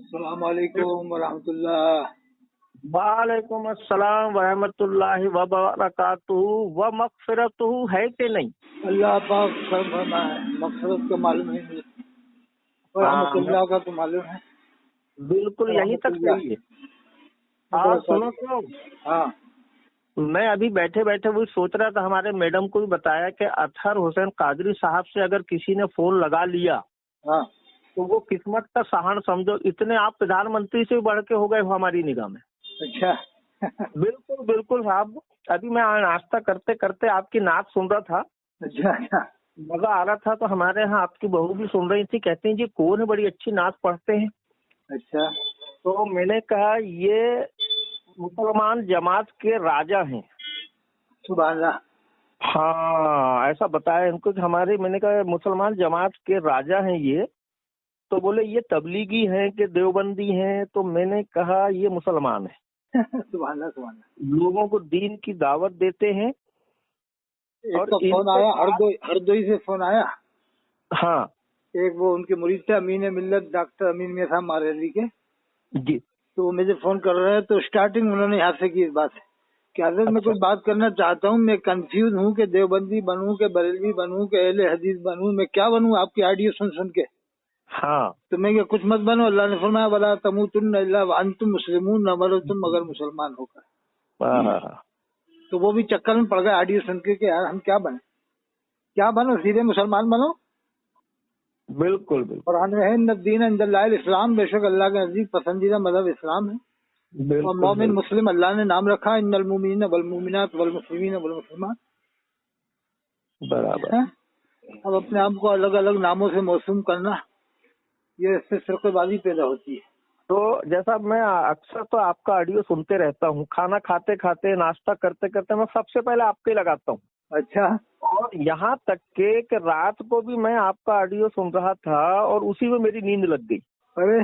السلام علیکم ورحمۃ اللہ۔ وعلیکم السلام ورحمۃ اللہ وبرکاتہ و مغفرتہ ہے کہ نہیں؟ اللہ پاک فرمائے مغفرت کا معلوم ہے مجھے، رحمۃ اللہ کا تو معلوم ہے۔ بالکل یہیں تک صحیح ہے۔ اور سنو تو ہاں، میں ابھی بیٹھے بیٹھے وہی سوچ رہا تھا، ہمارے میڈم کو بھی بتایا کہ اطہر حسین قادری صاحب سے اگر کسی نے فون لگا لیا ہاں، تو وہ قسمت کا سہان سمجھو، اتنے آپ پردھان منتری سے بھی بڑھ کے ہو گئے ہو ہماری نگاہ میں۔ اچھا بالکل بالکل صاحب، ابھی میں ناشتہ کرتے کرتے آپ کی نعت سن رہا تھا، اچھا اچھا، مزہ آ رہا تھا، تو ہمارے ہاں آپ کی بہو بھی سن رہی تھی، کہتی ہیں جی کون ہے، بڑی اچھی نعت پڑھتے ہیں۔ اچھا، تو میں نے کہا یہ مسلمان جماعت کے راجا ہیں۔ سبحان اللہ۔ ہاں ایسا بتایا ان کو کہ ہمارے، میں نے کہا مسلمان جماعت کے راجا ہیں یہ، تو بولے یہ تبلیغی ہیں کہ دیوبندی ہیں، تو میں نے کہا یہ مسلمان ہیں، سبحان اللہ سبحان اللہ۔ لوگوں کو دین کی دعوت دیتے ہیں۔ ایک تو فون آیا ہردوئی سے فون آیا، ہاں ایک وہ ان کے مرید تھے امین ملت ڈاکٹر امین میاں صاحب ماریلی کے، جی، تو وہ مجھے فون کر رہے ہیں، تو اسٹارٹنگ انہوں نے یہاں سے کی اس بات سے کہ حضرت میں کوئی بات کرنا چاہتا ہوں، میں کنفیوز ہوں کہ دیوبندی بنوں کہ بریلوی بنوں کہ اہل حدیث بنوں، میں کیا بنوں آپ کی آڈیو سن سن کے۔ ہاں تو میں کہ کچھ مت بنو، اللہ نے فرمایا ولا تموتن الا وانتم مسلمون، نہ مرو تم مگر مسلمان ہو کر۔ تو وہ بھی چکر میں پڑ گئے آڈیو سن کے کہ یار ہم کیا بنیں، کیا بنو، سیدھے مسلمان بنو۔ بالکل بالکل، قرآن میں ہے ان الدین عند اللہ الاسلام، بے شک اللہ کے نزدیک پسندیدہ مذہب اسلام ہے، اور مومن مسلم اللہ نے نام رکھا ان المؤمنین والمؤمنات والمسلمین والمسلمات۔ برابر۔ اب اپنے آپ کو الگ الگ ناموں سے موسوم کرنا، یہ اس سے فرقے بازی پیدا ہوتی ہے۔ تو جیسا میں اکثر تو آپ کا آڈیو سنتے رہتا ہوں، کھانا کھاتے کھاتے، ناشتہ کرتے کرتے، میں سب سے پہلے آپ کے لگاتا ہوں۔ اچھا، اور یہاں تک کہ رات کو بھی میں آپ کا آڈیو سن رہا تھا اور اسی میں میری نیند لگ گئی۔ ارے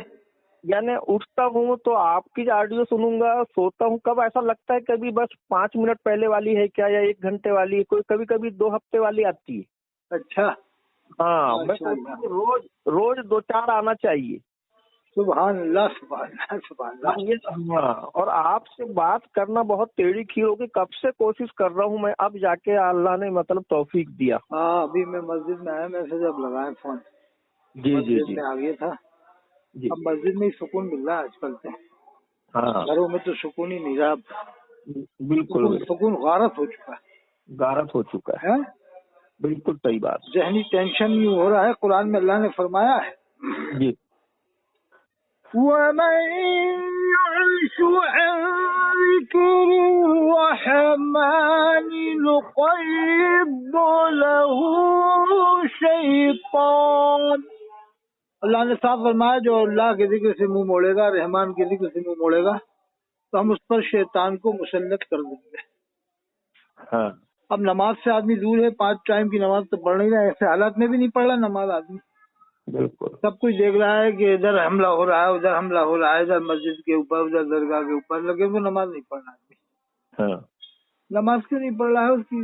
یعنی اٹھتا ہوں تو آپ کی آڈیو سنوں گا، سوتا ہوں کب ایسا لگتا ہے کبھی بس 5 منٹ پہلے والی ہے کیا، یا 1 گھنٹے والی ہے، کوئی کبھی کبھی 2 ہفتے والی آتی ہے۔ اچھا، ہاں میں سوچتا ہوں روز 2-4 آنا چاہیے۔ سبحان اللہ سبحان اللہ سبحان اللہ۔ ہاں، اور آپ سے بات کرنا بہت ٹیڑھی کھیر ہوگی، کب سے کوشش کر رہا ہوں میں، اب جا کے اللہ نے مطلب توفیق دیا۔ ہاں ابھی میں مسجد میں آیا، میں سے جب لگایا فون جی جی مسجد جی میں آ گیا تھا۔ جی، اب مسجد میں ہی سکون مل رہا ہے آج کل، تو ہاں گھروں میں تو سکون ہی نہیں رہا، بالکل، سکون غارت ہو چکا غارت ہو چکا ہے، ہے، بالکل صحیح بات۔ ذہنی ٹینشن یوں ہو رہا ہے۔ قرآن میں اللہ نے فرمایا ہے جی، وَمَن يَعِشُ عَن ذِكْرِ الرَّحْمَنِ نُقَيِّضْ لَهُ شَيْطَانًا۔ اللہ نے صاف فرمایا جو اللہ کے ذکر سے منہ موڑے گا، رحمان کے ذکر سے منہ موڑے گا، تو ہم اس پر شیطان کو مسلط کر دیں گے۔ ہاں اب نماز سے آدمی دور ہے، 5 ٹائم کی نماز تو پڑھ نہیں رہا ہے، ایسے حالات میں بھی نہیں پڑھ رہا نماز آدمی، بالکل، سب کچھ دیکھ رہا ہے کہ ادھر حملہ ہو رہا ہے، ادھر حملہ ہو رہا ہے، ادھر مسجد کے اوپر، ادھر درگاہ کے اوپر، لیکن وہ نماز نہیں پڑھ رہا آدمی۔ ہاں نماز کیوں نہیں پڑھ رہا ہے؟ اس کی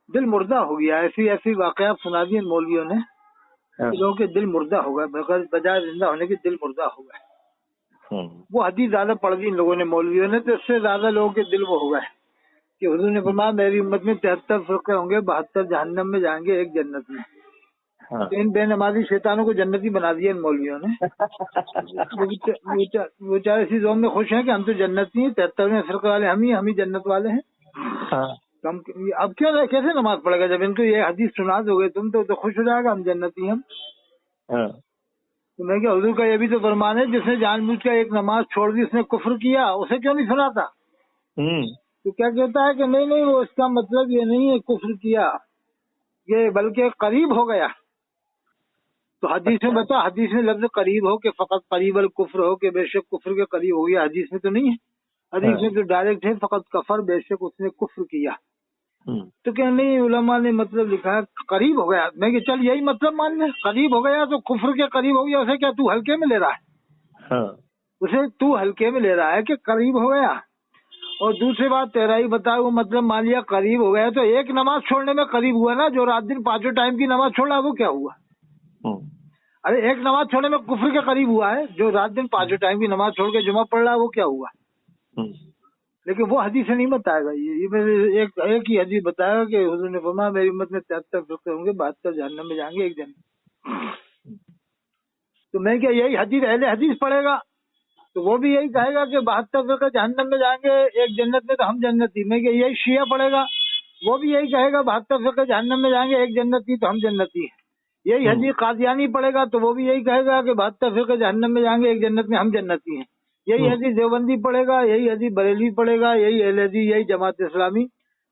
دل مردہ ہو گیا۔ ایسی واقعات سنا دیے مولویوں نے، لوگوں کے دل مردہ ہو گئے، بجائے زندہ ہونے کے دل مردہ ہو گئے۔ وہ حدیث زیادہ پڑھ دی ان لوگوں نے، مولویوں نے، تو اس سے زیادہ لوگوں کے دل وہ ہو گئے کہ حضور نے فرمایا میری امت میں 73 فرقے ہوں گے، 72 جہنم میں جائیں گے، 1 جنت میں۔ تو ان بے نمازی شیطانوں کو جنتی بنا دیا ان مولویوں نے۔ وہ چارے اسی زوم میں خوش ہیں کہ ہم تو جنتی ہیں، 73ویں فرقے والے ہم ہی جنت والے ہیں۔ اب کیوں کیسے نماز پڑھے گا جب ان کو یہ حدیث سنا دو گے تم، تو خوش ہو جائے گا ہم جنتی ہم۔ تو میں کہ حضور کا یہ بھی تو فرمان ہے، جس نے جان بوجھ کر ایک نماز چھوڑ دی اس نے کفر کیا، اسے کیوں نہیں سناتا؟ تو کیا کہتا ہے کہ نہیں وہ اس کا مطلب یہ نہیں ہے کفر کیا، یہ بلکہ قریب ہو گیا۔ تو حدیث میں بتا، حدیث میں لفظ قریب ہو کہ فقط قریب الکفر ہو کہ بے شک کفر کے قریب ہو گیا، حدیث میں تو نہیں ہے۔ حدیث میں تو ڈائریکٹ ہے فقط کفر، بے شک اس نے کفر کیا۔ تو کہ نہیں علماء نے مطلب لکھا ہے قریب ہو گیا۔ میں کہ چل یہی مطلب مان لے، قریب ہو گیا تو کفر کے قریب ہو گیا، اسے کیا تو ہلکے میں لے رہا ہے؟ اسے تو ہلکے میں لے رہا ہے کہ قریب ہو گیا۔ اور دوسری بات تیرا ہی بتا، وہ مطلب مان لیا قریب ہو گیا تو ایک نماز چھوڑنے میں قریب ہوا نا، جو رات دن 5 ٹائم کی نماز چھوڑا وہ کیا ہوا؟ अरे एक नमाज छोड़ने में कुफ्र के करीब हुआ है। जो रात दिन 5 टाइम की नमाज छोड़ के जुमा पढ़ रहा है वो क्या हुआ? लेकिन वो हदीस से नहीं बताएगा। ये मेरे एक ही हदीस बताएगा कि हुजूर ने फरमाया मेरी उम्मत में 73 फिरके होंगे, 72 जहन्नम में जाएंगे, एक जन्नत। तो मैं क्या यही हदीस अहले हदीस पढ़ेगा तो वो भी यही कहेगा कि 72 फिरके जहन्नम में जाएंगे, एक जन्नत में, तो हम जन्नती। मैं क्या यही शिया पढ़ेगा वो भी यही कहेगा 72 फिरके जहन्नम में जाएंगे, एक जन्नती, तो हम जन्नती हैं। यही हदीस कादियानी पढ़ेगा तो वो भी यही कहेगा कि 72 फिरके जहन्नम में जाएंगे, एक जन्नत में, हम जन्नती हैं। यही हदीस देवबंदी पढ़ेगा, यही हदीस बरेली पढ़ेगा, यही अहले हदीस, यही जमात इस्लामी,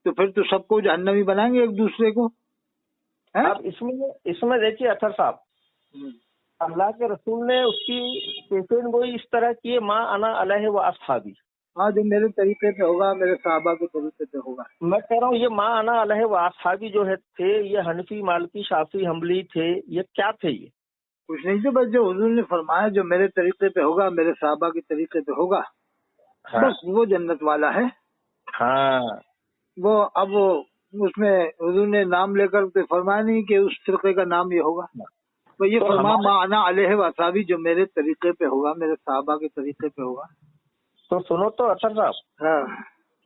तो फिर तो सबको जहन्नमी बनाएंगे एक दूसरे को। अब इसमें देखिए अतर साहब, अल्लाह के रसूल ने उसकी पेशेन गोई इस तरह की, माँ अना अलैहि व अस्हाबी। हाँ, जो मेरे तरीके पे होगा, मेरे साहबा के तरीके पे होगा। मैं कह रहा हूँ ये माँ अना अलैहि व अस्हाबी जो है थे, ये हनफी, मालकी, शाफी, हम्बली थे, ये क्या थे? ये कुछ नहीं थे, बस जो हुजूर ने फरमाया जो मेरे तरीके पे होगा, मेरे साहबा के तरीके पे होगा, हाँ। बस वो जन्नत वाला है। हाँ, वो अब उसमें हुजूर ने नाम लेकर तो फरमाया नहीं कि उस फिरके का नाम ये होगा, तो ये फरमाया माँ अना अलैहि व अस्हाबी, जो मेरे तरीके पे होगा, मेरे साहबा के तरीके पे होगा। तो सुनो तो अतर साहब, हाँ,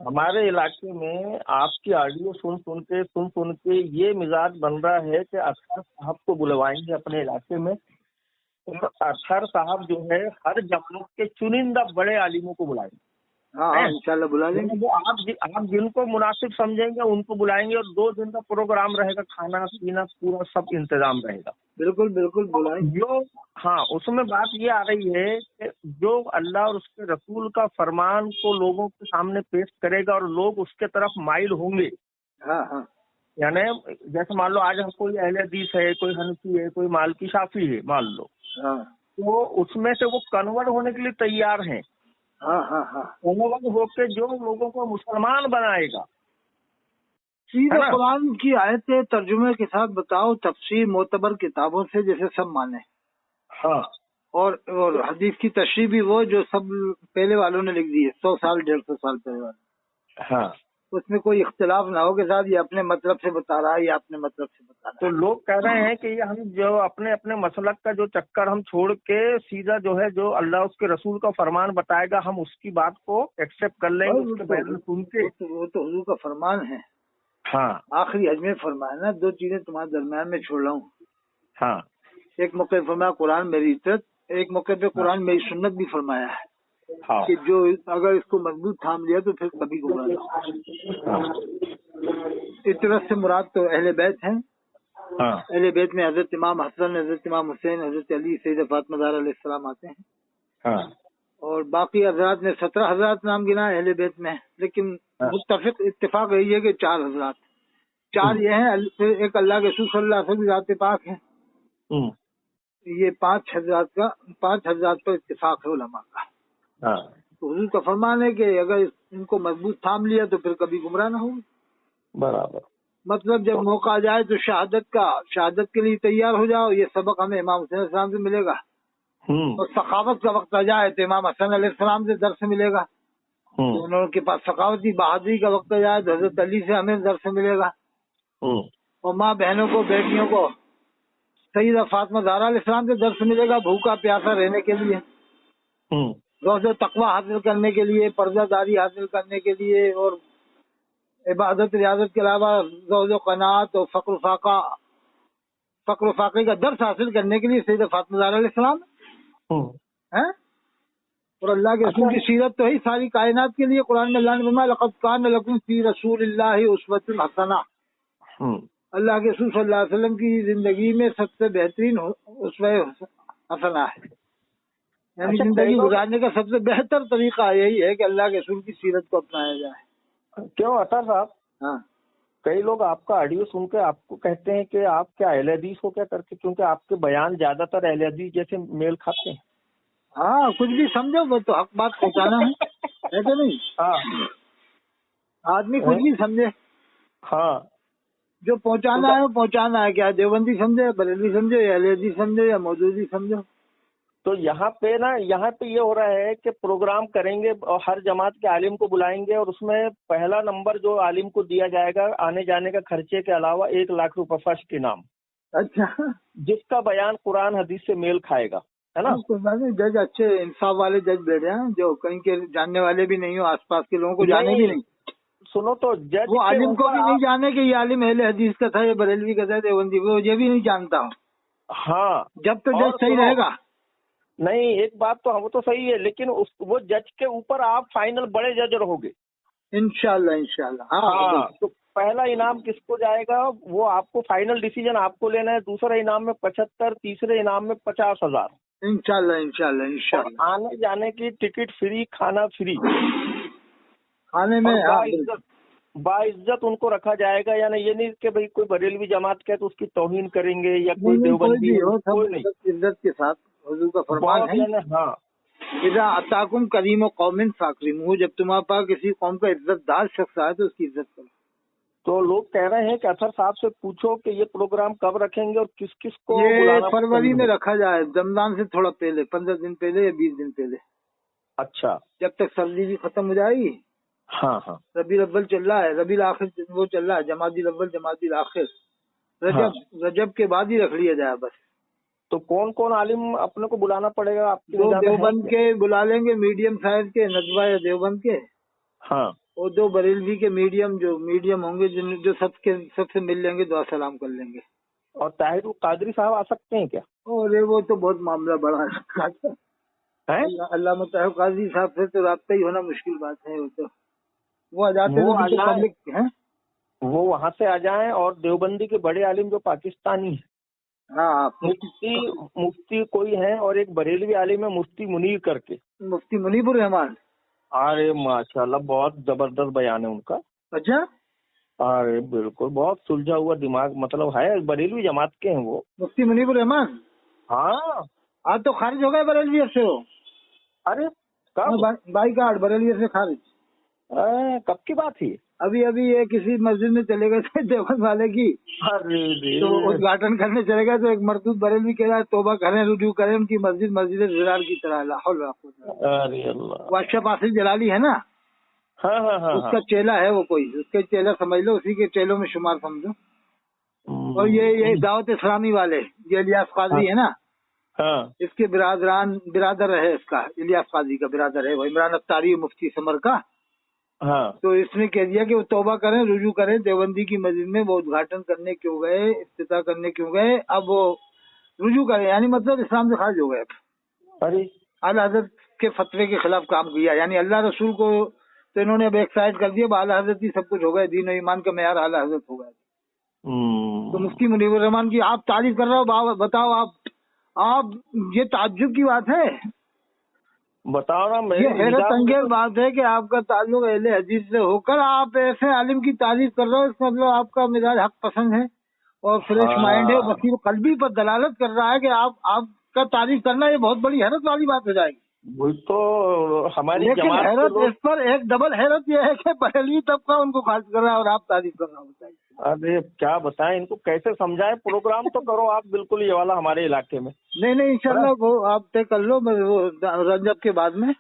हमारे इलाके में आपकी ऑडियो सुन सुन के ये मिजाज बन रहा है कि अतर साहब को बुलवाएंगे अपने इलाके में, तो अतर साहब जो है हर जमात के चुनिंदा बड़े आलिमों को बुलाएंगे। हाँ, इंशाल्लाह बुला लेंगे। वो आप जिनको मुनासिब समझेंगे उनको बुलाएंगे, और 2 दिन का प्रोग्राम रहेगा, खाना पीना पूरा सब इंतजाम रहेगा। बिल्कुल बिल्कुल बुलाएंगे। जो हाँ, उसमें बात ये आ रही है कि जो अल्लाह और उसके रसूल का फरमान को लोगों के सामने पेश करेगा और लोग उसके तरफ माइल होंगे। हाँ हाँ, यानी जैसे मान लो आज हम कोई अहले हदीस है, कोई हनफी है, कोई मालकी शाफी है, मान लो, हाँ तो उसमें से वो कन्वर्ट होने के लिए तैयार हैं। हाँ हाँ हाँ, कन्वर्ट होकर जो लोगों को मुसलमान बनाएगा, सीधे कुरान की आयतें तर्जुमे के साथ बताओ, तफसीर मोतबर किताबों से, जैसे सब माने। हाँ, और हदीस की तशरीह भी वो जो सब पहले वालों ने लिख दी है, 100 साल 150 साल पहले वाले। हाँ, उसमें कोई इख्तिलाफ ना हो के साथ ये अपने मतलब से बता रहा है या अपने मतलब से बता रहा तो लोग कह रहे हैं कि ये हम जो अपने अपने मसलक का जो चक्कर हम छोड़ के सीधा जो है जो अल्लाह उसके रसूल का फरमान बताएगा हम उसकी बात को एक्सेप्ट कर लेंगे, उसके बयान सुन के। वो तो हुजूर का फरमान है। हाँ, आखिरी हज में फरमाया ना, 2 चीजें तुम्हारे दरमियान में छोड़ रहा हूँ। हाँ, एक मौके पे फरमाया कुरान मेरी इज्जत, एक मौके पे कुरान मेरी सुन्नत भी फरमाया है। हाँ, कि जो अगर इसको मजबूत थाम लिया तो फिर कभी गुमराह नहीं। हाँ, इस तरह से मुराद तो अहले बैत हैं। हाँ, अहले बैत में हजरत इमाम हसन, हजरत इमाम हुसैन, हजरत अली, सैयदा फातिमा ज़हरा अलैहिस्सलाम आते हैं। हाँ, और बाकी हजरात ने 17 हजरात नाम गिना है अहले बैत में, लेकिन मुत्तफिक इत्तेफाक यही है कि 4 हजरात, 4 ये हैं। फिर एक अल्लाह के रसूल सल्लल्लाहु अलैहि वसल्लम ज़ात पाक है। ये 5 हजरात पर इत्तेफाक है उलमा का। हाँ, तो हुजूर का फरमान है कि अगर इनको मजबूत थाम लिया तो फिर कभी गुमराह ना होंगे। बराबर। मतलब जब मौका आ जाए तो शहादत के लिए तैयार हो जाओ। ये सबक हमें इमाम हुसैन अलैहिस्सलाम से मिलेगा। और सखावत का वक्त आ जाए तो इमाम हसन अलैहिस्सलाम से दर्स मिलेगा। तो उनके पास सखावती बहादुरी का वक्त आ जाए तो हजरत अली से हमें दर्स मिलेगा। और माँ बहनों को, बेटियों को सैयदा फातिमा ज़हरा अलैहिस्सलाम से दर्स मिलेगा, भूखा प्यासा रहने के लिए, रोज़ तकवा हासिल करने के लिए, पर्दादारी हासिल करने के लिए, और इबादत रियाजत के अलावा रोज़ क़नात और फ़क्र फाक़े का दर्स हासिल करने के लिए सैयदा फातिमा ज़हरा अलैहिस्सलाम है। और अल्लाह के रसूल की सीरत तो है सारी कायनात के लिए। कुरान में अल्लाह ने फरमाया लक़द कान लकुम फ़ी रसूलिल्लाहि उस्वतुन हसना। अल्लाह के रसूल सल्लल्लाहु अलैहि वसल्लम की जिंदगी में सबसे बेहतरीन उसवा हसना है। यानी जिंदगी गुजारने का सबसे बेहतर तरीका यही है कि अल्लाह के रसूल की सीरत को अपनाया जाए। क्यों अतर साहब? हाँ, कई लोग आपका ऑडियो सुन के आपको कहते हैं कि आप क्या अहले हदीस हो क्या करके, क्योंकि आपके बयान ज्यादातर अहले हदीस जैसे मेल खाते हैं। हाँ, कुछ भी समझो, वो तो हक बात पहुँचाना है तो नहीं। हाँ, आदमी कुछ भी समझे, हाँ, जो पहुँचाना है वो पहुँचाना है। क्या देवबंदी समझे, बरेली समझे, या अहले हदीस समझे, या मौदूदी समझो। तो यहाँ पे ये हो रहा है कि प्रोग्राम करेंगे और हर जमात के आलिम को बुलाएंगे, और उसमें पहला नंबर जो आलिम को दिया जाएगा आने जाने का खर्चे के अलावा 1 लाख रुपए फर्स्ट के नाम। अच्छा, जिसका बयान कुरान हदीस से मेल खाएगा, है ना। कोई बात नहीं, जज अच्छे इंसाफ वाले जज बैठे हैं जो कहीं के जानने वाले भी नहीं हो, आसपास के लोगों को जाने भी नहीं। सुनो तो जज वो आलिम को भी नहीं जाने कि ये आलिम अहले हदीस का था, ये बरेलवी का था, देवबंदी, वो ये भी नहीं जानता हूँ। हाँ, जब तो जज सही रहेगा। नहीं, एक बात तो वो तो सही है, लेकिन वो जज के ऊपर आप फाइनल बड़े जज रहोगे इंशाल्लाह इंशाल्लाह। हाँ, तो पहला इनाम किसको जाएगा, वो आपको फाइनल डिसीजन आपको लेना है। दूसरा इनाम में 75, तीसरे इनाम में 50,000। इंशाल्लाह इंशाल्लाह इंशाल्लाह। आने जाने की टिकट फ्री, खाना फ्री, खाने में बाइज्जत उनको रखा जाएगा। यानी ये नहीं कि भाई कोई बरेलवी जमात का है तो उसकी तौहीन करेंगे या कोई देवबंदी हो, कोई नहीं, इज्जत के साथ। हुजूर का फरमान है, हाँ, इज़ा अताकुम करीम कौमिन फाकरिमू, जब तुम्हारे पास किसी कौम का इज्जतदार शख्स आए तो उसकी इज्जत करो। तो लोग कह रहे हैं कि अतर साहब से पूछो कि ये प्रोग्राम कब रखेंगे और किस किस को ये बुलाना। फरवरी में रखा जाए, रमजान से थोड़ा पहले, 15 दिन पहले या 20 दिन पहले। अच्छा, जब तक सर्दी भी खत्म हो जाएगी। हाँ हाँ, रबीउल अव्वल चल रहा है, रबीउल आखिर वो चल रहा है, जमादुल अव्वल जमादुल आखिर, रजब के बाद ही रख लिया जाए बस। तो कौन कौन आलिम अपने को बुलाना पड़ेगा आपकी? दो देवबंद के बुला लेंगे, मीडियम साइज के, नदवा या देवबंद के। हाँ, और 2 बरेलवी के मीडियम होंगे, जो सबसे मिल लेंगे, दुआ सलाम कर लेंगे। और ताहिर कादरी साहब आ सकते हैं क्या? और वो तो बहुत मामला बड़ा है। अल्लाह ताहिर कादरी साहब से तो राब्ता ही होना मुश्किल बात है। वो आ जाते हैं पब्लिक है, वो वहाँ से आ जाएं। और देवबंदी के बड़े आलिम जो पाकिस्तानी है, हाँ, मुफ्ती कोई है, और एक बरेलवी आलिम है मुफ्ती मुनीर करके, मुफ्ती मुनीबुर रहमान। अरे माशाल्लाह, बहुत जबरदस्त बयान है उनका। अच्छा, अरे बिल्कुल, बहुत सुलझा हुआ दिमाग, मतलब है, बरेलवी जमात के हैं वो, मुफ्ती मुनीबुर रहमान। हाँ, आज तो खारिज हो गए बरेलवी से वो। अरे कब? बाई कार्ड बरेलवी से खारिज। कब की बात है? अभी ये किसी मस्जिद में चले गए थे देवबंद वाले की, तो उद्घाटन करने चले गए, तो एक मरदूद बरेलवी कह रहा है तौबा करें, रुजू करें, उनकी मस्जिद ज़िरार की तरह। अरे अल्लाह, वाशफ आसिफ जलाली है ना, हाँ हाँ हाँ, उसका चेला है वो, कोई उसके चेला समझ लो, उसी के चेलों में शुमार समझो। और ये दावत इस्लामी वाले, ये इलियास कादरी है ना, हाँ, इसके बिरादर है, इसका इलियास कादरी का बिरादर है वो, इमरान अफ्तारी मुफ्ती समर का। हाँ, तो इसने कह दिया कि वो तौबा करें, रुजू करें, देवबंदी की मस्जिद में वो उद्घाटन करने क्यों गए, इफ्तिताह करने क्यों गए, अब वो रुजू करें, यानी मतलब इस्लाम से खारिज हो गए। अरे आला हज़रत के फतवे के खिलाफ काम किया, यानी अल्लाह रसूल को तो इन्होंने अब एक साइड कर दिया, आला हज़रत ही सब कुछ हो गए, दीन और ईमान का मेयार आला हज़रत हो गए। तो मुफ्ती मुनीबुर रहमान की आप तारीफ कर रहे हो, बताओ आप ये ताज्जुब की बात है, बताओ ना। ये हैरत अंगेज बात है कि आपका ताल्लुक अहले हदीस से होकर आप ऐसे आलिम की तारीफ कर रहे हो, इसका मतलब आपका मिजाज हक पसंद है और फ्रेश माइंड है, वसील कल्बी पर दलालत कर रहा है कि आपका तारीफ करना ये बहुत बड़ी हैरत वाली बात हो जाएगी। वो तो हमारी लेकिन हैरत इस पर एक डबल हैरत ये है कि बरेलवी तबका उनको खारिज कर रहा है और आप तारीफ कर रहा होता है। अरे क्या बताएं, इनको कैसे समझाएं? प्रोग्राम तो करो आप बिल्कुल ये वाला हमारे इलाके में। नहीं इंशाल्लाह वो आप तय कर लो, वो रजब के बाद में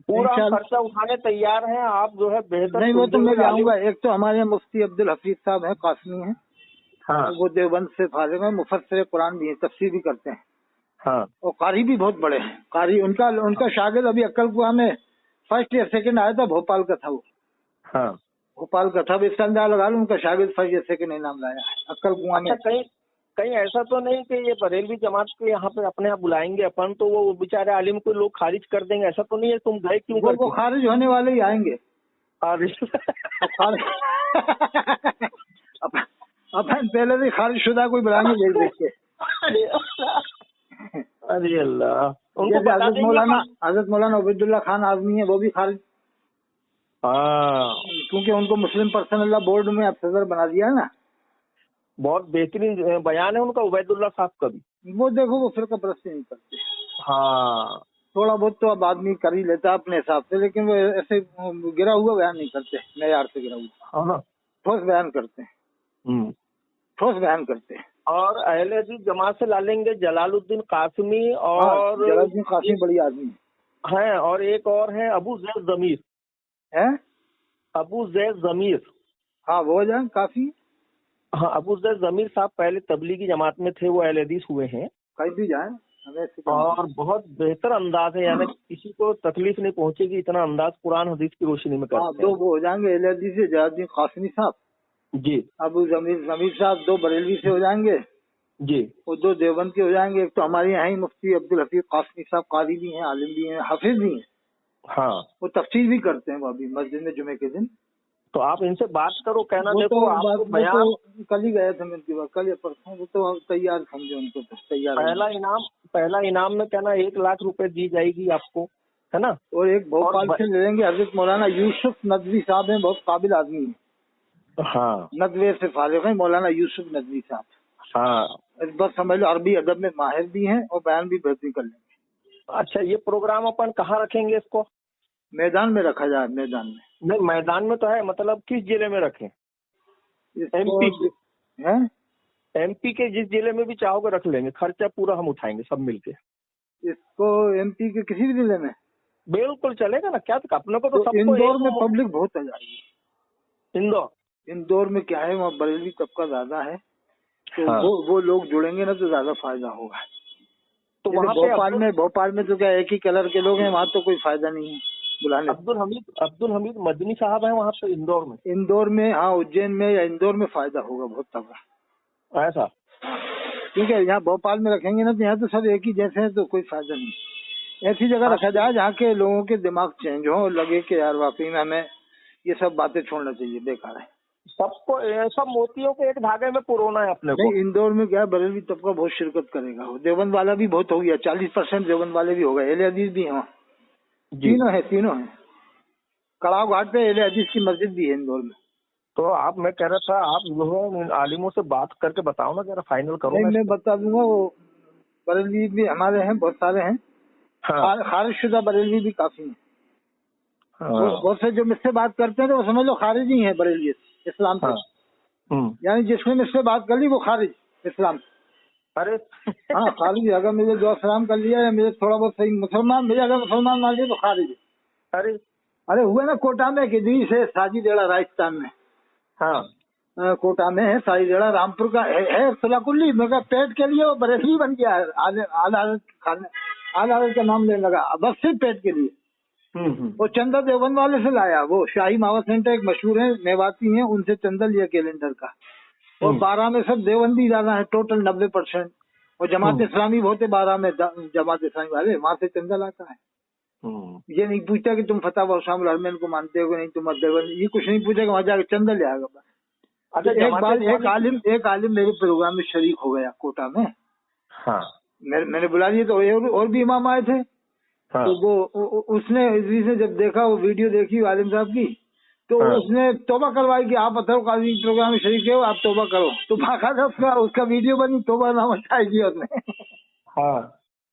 पूरा खर्चा उठाने तैयार हैं आप, जो है बेहतर। नहीं वो तो मैं जाऊंगा। एक तो हमारे यहाँ मुफ्ती अब्दुल हफीज साहब है, कासमी है, हाँ, वो देवबंद से फारिग है, मुफस्सिर कुरान भी है, तफसीर भी करते हैं, हाँ, और कारी भी बहुत बड़े हैं। कारी उनका शागिर्द अभी अक्कलकुआ में फर्स्ट या सेकंड आया था, भोपाल का था वो, हाँ, भोपाल का था। इस अंदाज लगा लो उनका शागिर्द फर्स्ट या सेकंड इनाम लाया है अक्कलकुआ में। अच्छा, कहीं ऐसा तो नहीं कि ये बरेलवी जमात को यहाँ पे अपने आप बुलाएंगे अपन, तो वो बेचारे आलिम को लोग खारिज कर देंगे? ऐसा तो नहीं है? तुम गए क्यों? वो खारिज होने वाले ही आएंगे। अपन पहले से खारिज शुदा कोई बुलाएंगे देख के। अरे अल्लाह, हजरत मौलाना उबैदुल्लाह खान आजमी है, वो भी खारिज, हाँ, क्योंकि उनको मुस्लिम पर्सनल लॉ बोर्ड में अब सदर बना दिया है ना। बहुत बेहतरीन बयान है उनका, उबैदुल्लाह साहब का भी। वो देखो वो फिरका परस्ती नहीं करते, हाँ, थोड़ा बहुत तो अब आदमी कर ही लेता अपने हिसाब से, लेकिन वो ऐसे गिरा हुआ बयान नहीं करते, मेयार से गिरा हुआ, ठोस बयान करते हैं, ठोस बयान करते हैं। और अहले हदीस जमात से ला लेंगे जलालुद्दीन कासमी, और जलालुद्दीन कासमी बड़ी आदमी है, और एक और है अबू जैद ज़मीर है, अबू जैद ज़मीर, हाँ वो जाए काफी। हाँ, अबू जमीर साहब पहले तबलीगी जमात में थे, वो अहले हदीस हुए हैं कहीं भी जाए हमें और बहुत बेहतर अंदाज है, यानी किसी को तकलीफ नहीं पहुंचेगी, इतना अंदाज कुरान हदीस की रोशनी में करते दो हैं। वो हो जाएंगे अहले हदीस से, जयादुद्दीन कासमी साहब जी अबू जमीर साहब, 2 बरेलवी से हो जाएंगे, जी वो 2 देवबंद के हो जाएंगे। एक तो हमारे यहाँ ही मुफ्ती अब्दुल हफीज कासमी साहब कारी भी हैं, आलिम भी हैं, हाफिज भी हैं, हाँ, वो तफसीर भी करते हैं वो अभी मस्जिद में जुमे के दिन। तो आप इनसे बात करो, कहना वो देखो आपको वो बयान। तो कल ही गए थे उनके पास, कल या परसों, वो तो तैयार समझे, उनको तो तैयार है। पहला इनाम में कहना 1 लाख रुपए दी जाएगी आपको, है ना। और एक भोपाल से ले लेंगे, हजरत मौलाना यूसुफ नदवी साहब हैं, बहुत काबिल आदमी है। हाँ, नदवे से फारिग हैं मौलाना यूसुफ नदवी साहब। हाँ, बस समझ लो अरबी अदब में माहिर भी हैं और बयान भी बेहतरीन कर लेंगे। अच्छा, ये प्रोग्राम अपन कहाँ रखेंगे इसको? मैदान में रखा जाए, मैदान में। नहीं, मैदान में तो है, मतलब किस जिले में रखें? इसको है एमपी के जिस जिले में भी चाहोगे रख लेंगे, खर्चा पूरा हम उठाएंगे सब मिलके। इसको एमपी के किसी भी जिले में बिल्कुल चलेगा ना, क्या तो अपने को तो सबको इंदौर में पब्लिक बहुत आ जाएगी। इंदौर में क्या है, वहाँ बरेलवी तबका ज्यादा है, तो हाँ। वो लोग जुड़ेंगे ना तो ज्यादा फायदा होगा। तो वहाँ पे भोपाल में तो क्या एक ही कलर के लोग हैं, वहाँ तो कोई फायदा नहीं है बुलाने। अब्दुल हमीद मदनी साहब हैं वहाँ पे इंदौर में हाँ, उज्जैन में या इंदौर में फायदा होगा बहुत तगड़ा ऐसा। क्योंकि यहाँ भोपाल में रखेंगे ना तो यहाँ तो सब एक ही जैसे हैं, तो कोई फायदा नहीं। ऐसी जगह रखा जाए जहाँ के लोगों के दिमाग चेंज हो, लगे कि यार वाकई में हमें ये सब बातें छोड़ना चाहिए, बेकार है। सबको सब मोतियों के एक धागे में पुरोना है अपने को। इंदौर में क्या बरेलवी तबका बहुत शिरकत करेगा, देवबंद वाला भी बहुत हो गया, 40% देवबंद वाले भी हो गए, अहले हदीस भी हैं, तीनों है। कड़ाव घाट पे अहले हदीस की मस्जिद भी है इंदौर में। तो आप, मैं कह रहा था आप जो आलिमों से बात करके बताओ ना, जरा फाइनल करो। नहीं, मैं बता दूंगा, वो बरेलवी भी हमारे हैं, बहुत सारे हैं। हाँ। खारिज शुदा बरेलवी भी काफी है। हाँ। बहुत से जो मुझसे बात करते हैं तो वो समझ लो खारिज ही है बरेलवी इस्लाम से। हाँ। यानी जिसने मुझसे बात कर ली वो खारिज इस्लाम। अरे हाँ, खारिज। अगर मुझे दुआ सलाम कर लिया या मुझे थोड़ा बहुत सही मुसलमान भेजा, अगर मुसलमान मान लिया तो खारिज। अरे हुए ना कोटा में किसी से साजिदेड़ा राजस्थान में। हाँ, कोटा में है साजिदेड़ा, रामपुर का है सुलाकुल्ली, मगर पेट के लिए वो बरेलवी बन गया है, आला का नाम लेने लगा बस सिर्फ पेट के लिए। वो चंदा देवबंद वाले से लाया, वो शाही मावा सेंटर एक मशहूर है, मेवाती हैं, उनसे चंदा लिया कैलेंडर का। और 12 में सब देवबंदी ज्यादा है, टोटल 90%। और जमात इस्लामी बहुत है 12 में, जमात इस्लामी वाले वहाँ से चंदा लाता है। ये नहीं पूछता कि तुम फतह व शामुल हरमैन को मानते हो नहीं, तुम देवबंद, ये कुछ नहीं पूछेगा, वहाँ जाकर चंदा ले आएगा बस। अच्छा, एक आलिम मेरे प्रोग्राम में शरीक हो गया कोटा में। हाँ, मैंने बुला लिया तो और भी इमाम आए थे। हाँ। तो वो उसने इदरीस ने जब देखा, वो वीडियो देखी आलिम साहब की, तो हाँ। उसने तौबा करवाई कि आप अथर काजी प्रोग्राम में शरीक हो, आप तौबा करो। तो बाकायदा उसका वीडियो बनी, तौबा नाम अच्छा किया उसने। हाँ,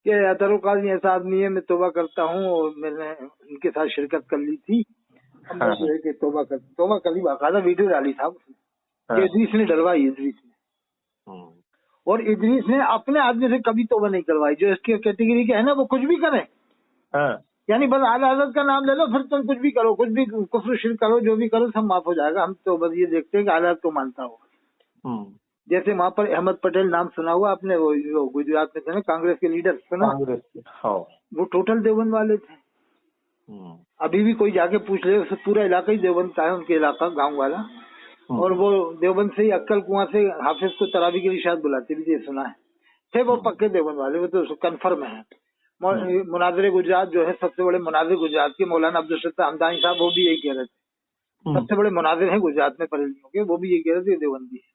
कि अथर काजी ऐसा आदमी है, मैं तौबा करता हूँ और मैंने उनके साथ शिरकत कर ली थी। हाँ। तौबा कर ली, बाकायदा वीडियो डाली साहब उसने। हाँ। इदरीस ने डलवाई, इदरीस ने। और इदरीस ने अपने आदमी से कभी तौबा नहीं करवाई, जो इसकी कैटेगरी के है ना, वो कुछ भी करे। हाँ। यानी बस आला हज़रत का नाम ले लो, फिर तुम कुछ भी करो, कुछ भी कुफ्र शिर्क करो, जो भी करो सब माफ हो जाएगा। हम तो बस ये देखते हैं कि आला हज़रत को मानता हो। जैसे वहाँ पर अहमद पटेल नाम सुना हुआ आपने, वो गुजरात में थे ना, कांग्रेस के लीडर सुना? हाँ। वो टोटल देवबंद वाले थे। अभी भी कोई जाके पूछ ले, उससे पूरा इलाका ही देवबंद का है, उनके इलाका गाँव वाला। और वो देवबंद से ही अक्कल कुआं से हाफिज को तरावी के लिए शायद बुलाते भी, ये सुना है। थे वो पक्के देवबंद वाले, वो तो कन्फर्म है। मुनाज़िर गुजरात जो है, सबसे बड़े मुनाज़िर गुजरात के मौलाना अब्दुल सत्तार हमदानी साहब, वो भी यही कह रहे थे, सबसे बड़े मुनाज़िर हैं गुजरात में बरेलवियों के, वो भी यही कह रहे थे देवबंदी है।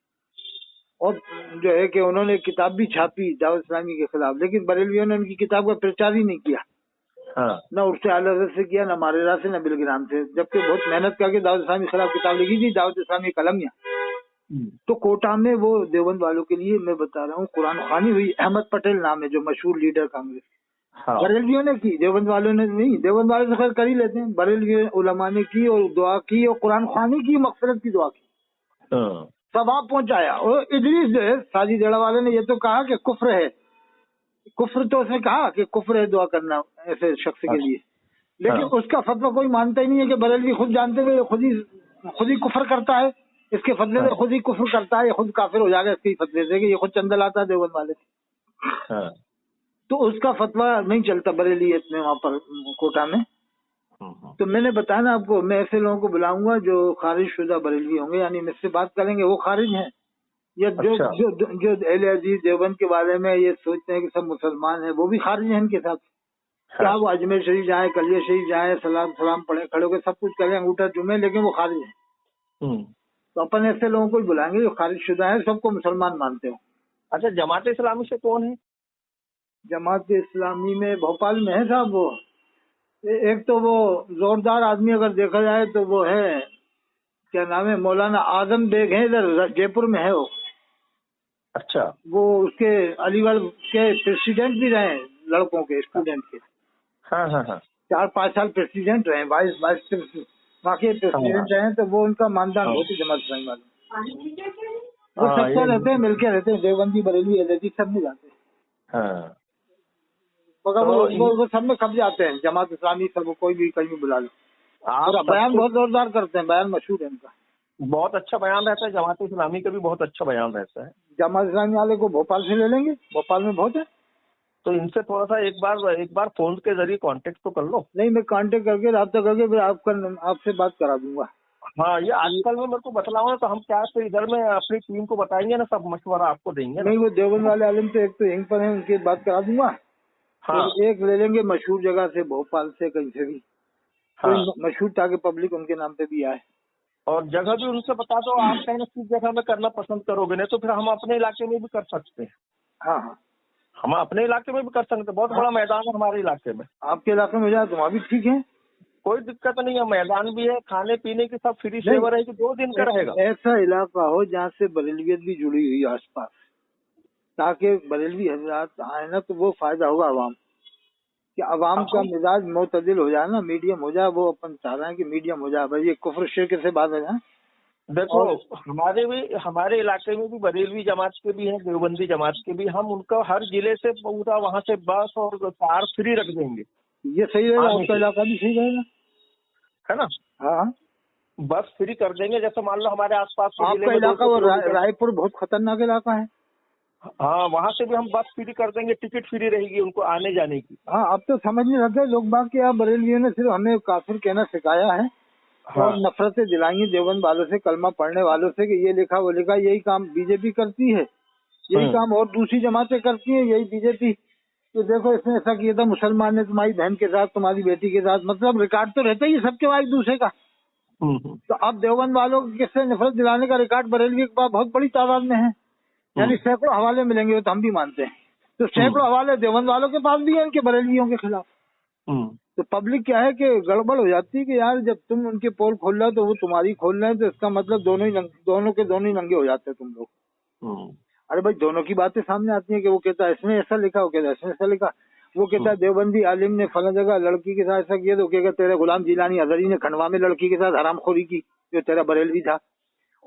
और जो है कि उन्होंने किताब भी छापी दावत इस्लामी के खिलाफ, लेकिन बरेलवियों ने उनकी किताब का प्रचार ही नहीं किया। हाँ। न उससे आला हज़रत से किया, न मारेरा से, न बिलग्राम से, जबकि बहुत मेहनत करके दावत इस्लामी के खिलाफ किताब लिखी थी, दावत इस्लामी कलमिया। तो कोटा में वो देवबंद वालों के लिए मैं बता रहा हूँ, कुरान खानी हुई, अहमद पटेल नाम है, जो मशहूर लीडर कांग्रेस। हाँ। बरेलवियों ने की, देवबंद वालों ने नहीं। देवबंद वाले तो खैर कर ही लेते हैं, बरेलवी उलमा ने की और दुआ की और कुरान खानी की, मग़फ़िरत की दुआ की। हाँ। सवाब पहुंचाया। और इदरीस जो है साजिदेड़ा वाले ने ये तो कहा कि कुफ्र है, कुफ्र तो उसने कहा कि कुफ्र है दुआ करना ऐसे शख्स के लिए, लेकिन उसका फतवा कोई मानता ही नहीं है कि बरेलवी खुद जानते हुए खुद ही कुफ्र करता है। इसके फतवे से खुद ही कुफ्र करता है, ये खुद काफिर हो जाएगा इसके फतवे से कि ये खुद चंदा लाता है देवबंद वाले से। तो उसका फतवा नहीं चलता बरेलियत में वहाँ पर कोटा में। तो मैंने बताया ना आपको, मैं ऐसे लोगों को बुलाऊंगा जो खारिज शुदा बरेलवी होंगे, यानी मुझसे बात करेंगे वो खारिज हैं, या जो जो जो अहले हदीस देवबंद के बारे में ये सोचते हैं कि सब मुसलमान हैं, वो भी खारिज हैं इनके साथ। क्या वो अजमेर शरीफ जाए, कलिया शरीफ जाए, सलाम पढ़े, खड़े होकर सब कुछ करें, अंगूठा चूमे, लेकिन वो खारिज है। तो अपन ऐसे लोगों को बुलाएंगे जो खारिज शुदा है, सबको मुसलमान मानते हो। अच्छा, जमात इस्लामी से कौन है? जमात इस्लामी में भोपाल में है साहब वो, एक तो वो जोरदार आदमी अगर देखा जाए तो वो है, क्या नाम है, मौलाना आजम बेग है, इधर जयपुर में है वो। अच्छा, वो उसके अलीगढ़ के प्रेसिडेंट भी रहे, लड़कों के स्टूडेंट के। हाँ हाँ हाँ, 4-5 साल प्रेसिडेंट रहे, 22 वहाँ के प्रेसिडेंट रहे। तो वो उनका मानदान होती जमात इस्लामी वाले, वो सबसे रहते हैं, मिलके रहते हैं, देवबंदी बरेली एलएजी सब में जाते हैं। मगर वो सब में कब जाते हैं, जमात इस्लामी सब, कोई भी कहीं भी बुला लो। बयान बहुत जोरदार करते हैं, बयान मशहूर है इनका, बहुत अच्छा बयान रहता है। जमात इस्लामी का भी बहुत अच्छा बयान रहता है। जमात इस्लामी वाले को भोपाल से ले लेंगे, भोपाल में बहुत है। तो इनसे थोड़ा सा एक बार फोन के जरिए कांटेक्ट तो कर लो। नहीं, मैं कांटेक्ट करके राब्ता करके फिर आपसे बात करा दूंगा। हाँ, ये आजकल में मेरे को बतलाओ ना, तो हम क्या तो इधर में अपनी टीम को बताएंगे ना, सब मशवरा आपको देंगे ना। नहीं, वो देवबंद वाले आलिम तो एक तो यहीं पर है, उनकी बात करा दूंगा। हाँ। तो एक ले लेंगे मशहूर जगह से, भोपाल से, कहीं से भी। हाँ। मशहूर, ताकि पब्लिक उनके नाम पे भी आए। और जगह भी उनसे बता दो, आप कहीं किस जगह में करना पसंद करोगे, नहीं तो फिर हम अपने इलाके में भी कर सकते हैं। हाँ हाँ, हम अपने इलाके में भी कर सकते हैं, बहुत बड़ा मैदान है हमारे इलाके में। आपके इलाके में जाए तो वहाँ भी ठीक है, कोई दिक्कत नहीं है, मैदान भी है, खाने पीने की सब फ्री सेवा रहेगी, 2 दिन का रहेगा। ऐसा इलाका हो जहाँ से बरेलवियत भी जुड़ी हुई आसपास, ताकि बरेलवी हजरात आए ना तो वो फायदा होगा आवाम, कि आवाम का मिजाज मोतदिल हो जाए ना, मीडियम हो जाए। वो अपन चाह रहे हैं कि मीडियम हो जाए, भाई ये कुफ्र शिर्क से बात हो जाए। देखो, हमारे इलाके में भी बरेलवी जमात के भी हैं, देवबंदी जमात के भी, हम उनका हर जिले से पूरा वहाँ से बस और कार फ्री रख देंगे। ये सही रहेगा, आपका इलाका भी सही रहेगा, है ना? हाँ, बस फ्री कर देंगे। जैसे मान लो हमारे आसपास आपका इलाका वो रायपुर बहुत खतरनाक इलाका है। हाँ, वहाँ से भी हम बस फ्री कर देंगे, टिकट फ्री रहेगी उनको आने जाने की। हाँ, अब तो समझ नहीं रखते लोग बाग के, आप बरेलियों ने सिर्फ हमें काफिर कहना सिखाया है। हाँ। और नफरतें दिलाएंगी देवबंद वालों से, कलमा पढ़ने वालों से, कि ये लिखा वो लिखा। यही काम बीजेपी करती है, यही काम और दूसरी जमातें करती है, यही बीजेपी। तो देखो, इसने ऐसा किया था, मुसलमान ने तुम्हारी बहन के साथ, तुम्हारी बेटी के साथ, मतलब रिकॉर्ड तो रहता ही है सबके वहाँ एक दूसरे का। तो अब देवबंद वालों को किससे नफरत दिलाने का रिकॉर्ड बरेलवी के पास बहुत बड़ी तादाद में है, यानी सैकड़ों हवाले मिलेंगे, तो हम भी मानते हैं। तो सैकड़ों हवाले देवबंद वालों के पास भी है इनके बरेलवियों के खिलाफ। तो पब्लिक क्या है कि गड़बड़ हो जाती है कि यार जब तुम उनके पोल खोल रहे हो तो वो तुम्हारी खोल रहे हैं, तो इसका मतलब दोनों ही नंगे हो जाते हैं तुम लोग। अरे भाई, दोनों की बातें सामने आती हैं कि वो कहता है इसने ऐसा लिखा, वो कहता है इसने ऐसा लिखा। वो कहता है देवबंदी आलिम ने फला जगह लड़की के साथ ऐसा किया, तो कहेगा तेरे गुलाम जिलानी अजहरी ने खंडवा में लड़की के साथ हरामखोरी की, जो तेरा बरेलवी था।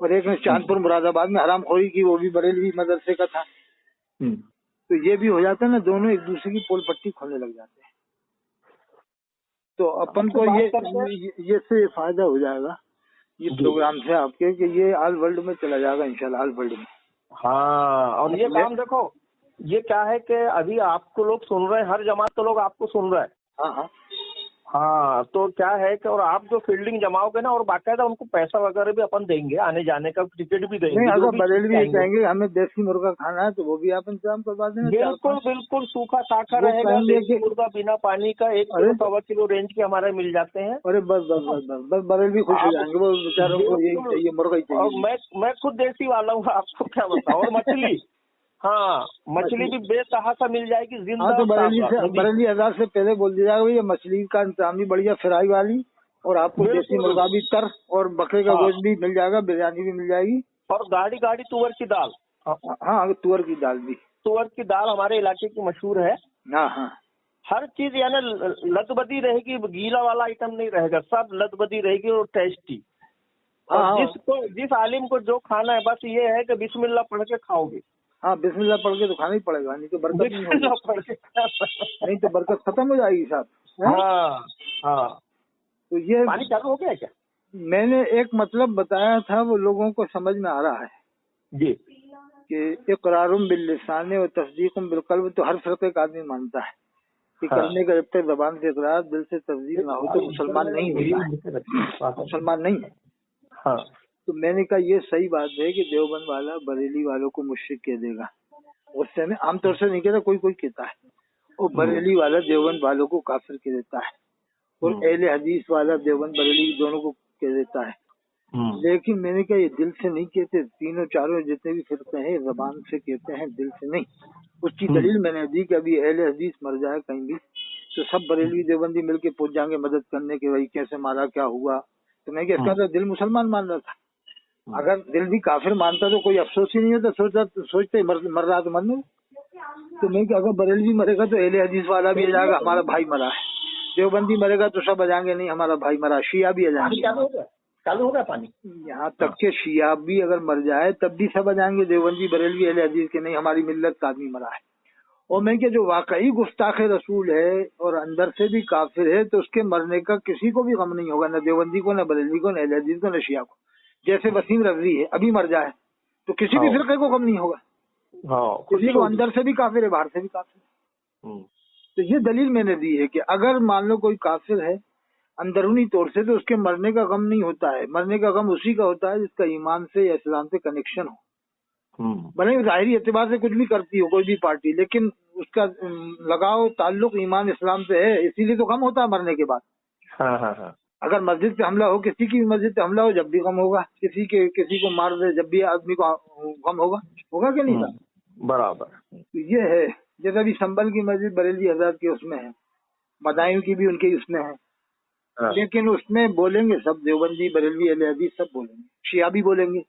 और एक ने चांदपुर मुरादाबाद में हरामखोरी की, वो भी बरेलवी मदरसे का था। तो ये भी हो जाता है ना, दोनों एक दूसरे की पोल पट्टी खोलने लग जाते हैं। तो अपन को ये से फायदा हो जाएगा ये प्रोग्राम से आपके, कि ये ऑल वर्ल्ड में चला जाएगा इंशाल्लाह, ऑल वर्ल्ड में। हाँ, और ये काम देखो, ये क्या है कि अभी आपको लोग सुन रहे हैं, हर जमात के लोग आपको सुन रहे हैं। हाँ हाँ हाँ, तो क्या है कि और आप जो फील्डिंग जमाओगे ना, और बाकायदा उनको पैसा वगैरह भी अपन देंगे, आने जाने का टिकट भी देंगे। नहीं, अगर बरेलवी कहेंगे हमें देसी मुर्गा खाना है, तो वो भी आप इंतजाम करवा देंगे। बिल्कुल सूखा साखा रहेगा, देसी मुर्गा बिना पानी का 1 किलो 1.25 किलो रेंज के हमारे मिल जाते हैं। अरे बस बरेलवी खुश हो जाएंगे, वो बेचारों को यही चाहिए, मुर्गा ही चाहिए। और मैं खुद देसी वाला हूँ, आपको क्या बताऊँ। और मछली, हाँ, मछली भी बेतहाशा मिल जाएगी जिंदा। हाँ, तो बरेली हजार से पहले बोल दिया जाएगा, ये मछली का इंतजाम भी बढ़िया फ्राई वाली, और आपको देसी मुर्गा भी तर, और बकरे का गोश्त भी मिल जाएगा, बिरयानी भी मिल जाएगी, और गाड़ी तुअर की दाल। हाँ, तुअर की दाल भी, तुअर की दाल हमारे इलाके की मशहूर है। हाँ हाँ, हर चीज यानी लदबदी रहेगी, गीला वाला आइटम नहीं रहेगा, सब लदबदी रहेगी और टेस्टी। और जिस आलिम को जो खाना है, बस ये है कि बिस्मिल्लाह पढ़ के खाओगे। हाँ, बिस्मिल्लाह पढ़ के तो खाना ही पड़ेगा, नहीं तो बरकत नहीं होगी, नहीं तो बरकत खत्म हो जाएगी साहब। हाँ, तो ये पानी चालू हो गया क्या? میں نے ایک مطلب بتایا تھا، وہ لوگوں کو سمجھ میں آ رہا ہے جی کہ اقرار باللسان و تصدیق بالقلب تو ہر فرقے کا آدمی مانتا ہے کہ کرنے کا جب تک زبان سے اقرار دل سے تصدیق نہ ہو تو مسلمان نہیں ہوتا ہے، مسلمان نہیں ہے۔ ہاں تو میں نے کہا یہ صحیح بات ہے کہ دیوبند والا بریلی والوں کو مشرک کہہ دے گا، غصے میں عام طور سے نہیں کہتا، کوئی کوئی کہتا ہے، اور بریلی والا دیوبند والوں کو کافر کہہ دیتا ہے، اور اہل حدیث والا دیوبند بریلی دونوں کو کہہ دیتا ہے۔ لیکن میں نے کہا یہ دل سے نہیں کہتے، تینوں چاروں جتنے بھی فرقے ہیں زبان سے کہتے ہیں، دل سے نہیں۔ اس کی دلیل میں نے دی کہ ابھی اہل حدیث مر جائے کہیں بھی تو سب بریلوی دیوبندی مل کے پہنچ جائیں گے مدد کرنے کے، بھائی کیسے مارا، کیا ہوا۔ تو میں کہ اس کا تو دل مسلمان مان رہا تھا، اگر دل بھی کافر مانتا تو کوئی افسوس ہی نہیں ہوتا، سوچتے مر رہا تو مرنے۔ تو میں کہ اگر بریلوی مرے گا تو اہل حدیث والا بھی آ جائے گا، ہمارا بھائی مرا ہے، دیوبندی مرے گا تو سب آ جائیں گے، نہیں ہمارا بھائی مرا، شیعہ بھی آ جائیں گے، چالو ہوگا پانی، یہاں تک کہ شیعہ بھی اگر مر جائے تب بھی سب آ جائیں گے، دیوبندی بریلوی اہل حدیث کے، نہیں ہماری ملت کا آدمی مرا ہے۔ اور میں کہ جو واقعی گستاخ رسول ہے اور اندر سے بھی کافر ہے تو اس کے مرنے کا کسی کو بھی غم نہیں ہوگا، نہ دیوبندی کو، نہ بریلوی کو، نہ اہل حدیث کو، نہ شیعہ کو۔ جیسے وسیم رضوی ہے، ابھی مر جائے تو کسی بھی فرقے کو غم نہیں ہوگا، کسی کو اندر سے بھی کافر ہے، باہر سے بھی کافر ہے۔ تو یہ دلیل میں نے دی ہے کہ اگر مان لو کوئی کافر ہے اندرونی طور سے تو اس کے مرنے کا غم نہیں ہوتا ہے، مرنے کا غم اسی کا ہوتا ہے جس کا ایمان سے یا اسلام سے کنیکشن ہو، بھلے ظاہری اعتبار سے کچھ بھی کرتی ہو کوئی بھی پارٹی، لیکن اس کا لگاؤ تعلق ایمان اسلام سے ہے، اسی لیے تو غم ہوتا ہے مرنے کے بعد۔ اگر مسجد پہ حملہ ہو، کسی کی بھی مسجد پہ حملہ ہو جب بھی غم ہوگا، کسی کو مار دے جب بھی آدمی کو غم ہوگا کہ نہیں تھا برابر۔ یہ ہے جیسا بھی سنبل کی مسجد بریلی حضرات کی اس میں ہے، مدائن کی بھی ان کے اس میں ہے، لیکن اس میں بولیں گے سب دیوبندی بریلوی اہل حدیث سب بولیں گے، شیعہ بھی بولیں گے،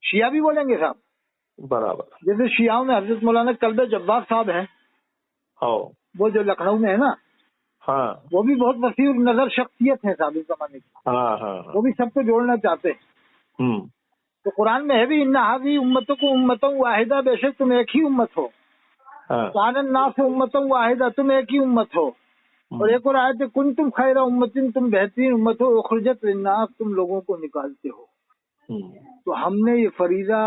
شیعہ بھی بولیں گے صاحب برابر۔ جیسے شیعوں میں حضرت مولانا کلب جبار صاحب ہیں، وہ جو لکھنؤ میں ہے نا، وہ بھی بہت وسیع نظر شخصیت ہے صاحب اس زمانے کی، وہ بھی سب کو جوڑنا چاہتے ہیں۔ تو قرآن میں ہے بھی ان ہذی امتکم امۃ واحدہ، بے شک تم ایک ہی امت ہو، کان الناس امۃ واحدہ، تم ایک ہی امت ہو، اور ایک اور آیت ہے کنتم خیر امت، تم بہترین امت ہو، اخرجت للناس، تم لوگوں کو نکالتے ہو۔ تو ہم نے یہ فریضہ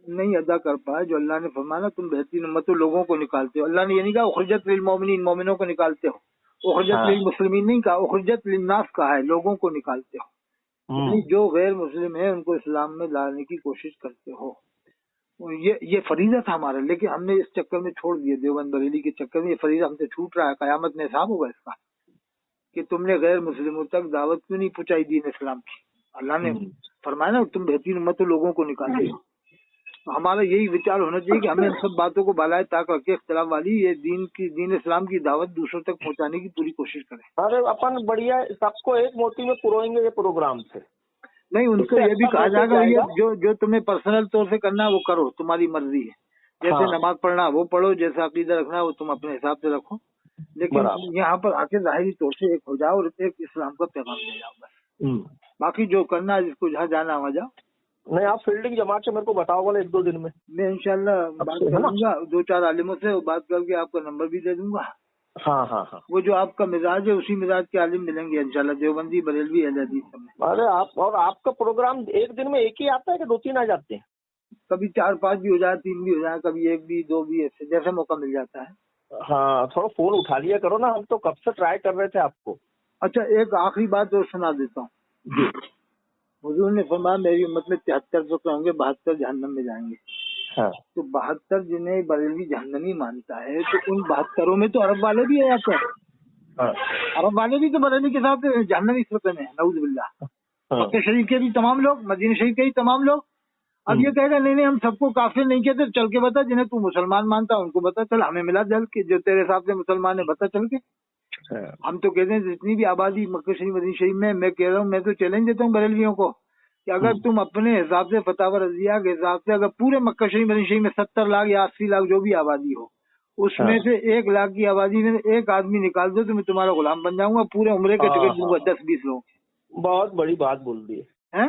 نہیں ادا کر پائے جو اللہ نے فرمایا تم بہترین امت ہو، لوگوں کو نکالتے ہو۔ اللہ نے یہ نہیں کہا اخرجت للمؤمنین، مومنوں کو نکالتے ہو، اخرجت للمسلمین نہیں کہا، اخرجت للناس کہا ہے، لوگوں کو نکالتے ہو، یعنی جو غیر مسلم ہیں ان کو اسلام میں لانے کی کوشش کرتے ہو۔ یہ فریضہ تھا ہمارا، لیکن ہم نے اس چکر میں چھوڑ دیا، دیوبند بریلی کے چکر میں یہ فریضہ ہم سے چھوٹ رہا ہے، قیامت میں حساب ہوگا اس کا کہ تم نے غیر مسلموں تک دعوت کیوں نہیں پہنچائی دین اسلام کی۔ اللہ نے فرمایا نا تم بہترین امت ہو، لوگوں کو نکالتے ہو۔ تو ہمارا یہی وچار ہونا چاہیے کہ ہمیں ان سب باتوں کو بالائے طاق رکھ کے اختلاف والی یہ دین اسلام کی دعوت دوسروں تک پہنچانے کی پوری کوشش کریں۔ ارے اپن بڑھیا سب کو ایک موٹی میں پروئیں گے یہ پروگرام سے، نہیں ان کو یہ بھی کہا جائے گا جو تمہیں پرسنل طور سے کرنا ہے وہ کرو، تمہاری مرضی ہے، جیسے نماز پڑھنا وہ پڑھو، جیسا عقیدہ رکھنا وہ تم اپنے حساب سے رکھو، لیکن یہاں پر آ کے ظاہری طور سے ایک ہو جاؤ اور ایک اسلام کا پیغام دے جاؤ بس، باقی جو کرنا ہے جس کو جہاں جانا وہاں جاؤ۔ نہیں آپ فیلڈنگ جما کے میرے کو بتاؤ والا 1-2 دن میں انشاءاللہ بات کروں گا، 2-4 عالموں سے بات کر کے آپ کا نمبر بھی دے دوں گا۔ وہ جو آپ کا مزاج ہے اسی مزاج کے عالم ملیں گے انشاءاللہ، دیوبندی بریلوی اہل حدیث سب میں۔ ارے آپ کا پروگرام ایک دن میں ایک ہی آتا ہے کہ 2-3 آ جاتے ہیں؟ کبھی 4-5 بھی ہو جائے، 3 بھی ہو جائے، کبھی 1 بھی 2 بھی، ایسے جیسے موقع مل جاتا ہے۔ ہاں تھوڑا فون اٹھا لیا کرو نا، ہم تو کب سے ٹرائی کر رہے تھے آپ کو۔ اچھا ایک آخری بات اور سنا دیتا ہوں جی۔ حضور نے فرمایا میری امت میں 73 فرقے ہوں گے، 72 جہنم میں جائیں گے۔ تو 72 جنہیں بریلوی جہنمی مانتا ہے تو ان 72 میں تو عرب والے بھی ہیں، عرب والے بھی تو بریلی کے ساتھ جہنمی فرقے میں ہیں، نعوذ باللہ۔ مکہ شریف کے بھی تمام لوگ، مدینہ شریف کے بھی تمام لوگ۔ اب یہ کہے گا نہیں ہم سب کو کافر نہیں کہتے، چل کے بتا جنہیں تو مسلمان مانتا ان کو بتا، چل ہمیں ملا جل کے جو تیرے حساب سے مسلمان ہے بتا چل کے۔ ہم تو کہتے ہیں جتنی بھی آبادی مکہ شریف مدینہ شریف میں کہہ رہا ہوں، میں تو چیلنج دیتا ہوں بریلویوں کو کہ اگر تم اپنے حساب سے فتاوی رضیہ کے حساب سے اگر پورے مکہ شریف مدینہ شریف میں 70 لاکھ یا 80 لاکھ جو بھی آبادی ہو اس میں سے 1 لاکھ کی آبادی میں ایک آدمی نکال دو تو میں تمہارا غلام بن جاؤں گا، پورے عمرے کا ٹکٹ دوں گا 10-20 لوگ۔ بہت بڑی بات بول دی ہے،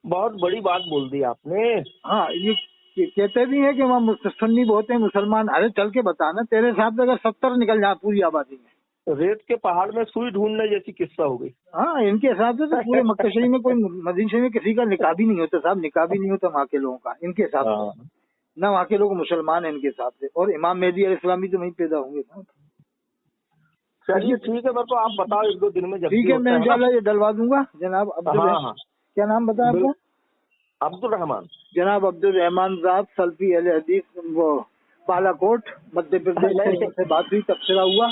بہت بڑی بات بول دی آپ نے۔ ہاں یہ کہتے بھی ہیں کہ وہاں سنی بہت ہیں مسلمان، ارے چل کے بتانا تیرے حساب سے اگر 70 نکل جائے پوری آبادی میں रेत के पहाड़ में सुई ढूंढने जैसी किस्सा हो गई। हाँ, इनके हिसाब से तो पूरे मक्का शरीफ में कोई मदीना शरीफ में किसी का निकाह भी नहीं होता साहब, निकाह भी नहीं होता वहाँ के लोगों का इनके हिसाब से, ना वहाँ के लोग मुसलमान हैं इनके हिसाब से, और इमाम मेहदी अलैहिस्सलाम तो वहीं पैदा होंगे साहब। चलिए ठीक है, मैं तो आप बताओ 1-2 दिन में जब ठीक है, मैं इंशाल्लाह ये डलवा दूंगा। जनाब अब्दुल, हाँ, क्या नाम बताया आपका? अब्दुल रहमान। जनाब अब्दुल रहमान साहब, सल्फी अहले हदीस, वो बालाकोट मध्य प्रदेश से, उनसे बात हुई, तबसरा हुआ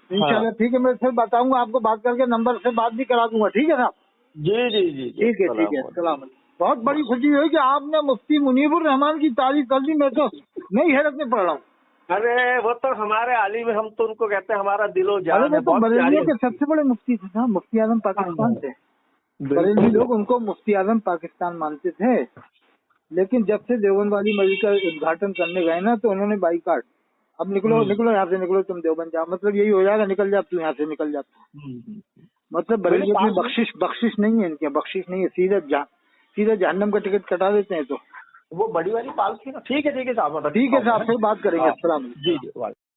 इंशाल्लाह। ठीक है, मैं फिर बताऊंगा आपको, बात करके नंबर से बात भी करा दूंगा। ठीक है साहब? जी जी जी, ठीक है, ठीक है, सलाम। बहुत बड़ी खुशी हुई कि आपने मुफ्ती मुनीबुर रहमान की तारीफ कर दी, मैं तो नई हैरत में पड़ रहा हूँ। अरे वो तो हमारे आलिम, हम तो उनको कहते हैं हमारा दिलो जान है। वो तो बरेलियों के सबसे बड़े मुफ्ती थे साहब, मुफ्ती आजम पाकिस्तान थे। बरेली लोग उनको मुफ्ती आजम पाकिस्तान मानते थे, लेकिन जब से देवबंद वाली मस्जिद का उद्घाटन करने गए ना, तो उन्होंने बाइकाट, अब निकलो निकलो यहाँ से, निकलो तुम देवबंद जाओ, मतलब यही हो जाएगा, निकल जा तू यहाँ से, निकल जा। मतलब बरेलियत में बख्शिश नहीं है, इनके बख्शिश नहीं है, सीधा जहन्नम का टिकट कटा देते हैं। तो वो बड़ी वाली पालकी ना। ठीक है साहब, ठीक है साहब, फिर बात करेंगे। अस्सलाम वालेकुम। जी।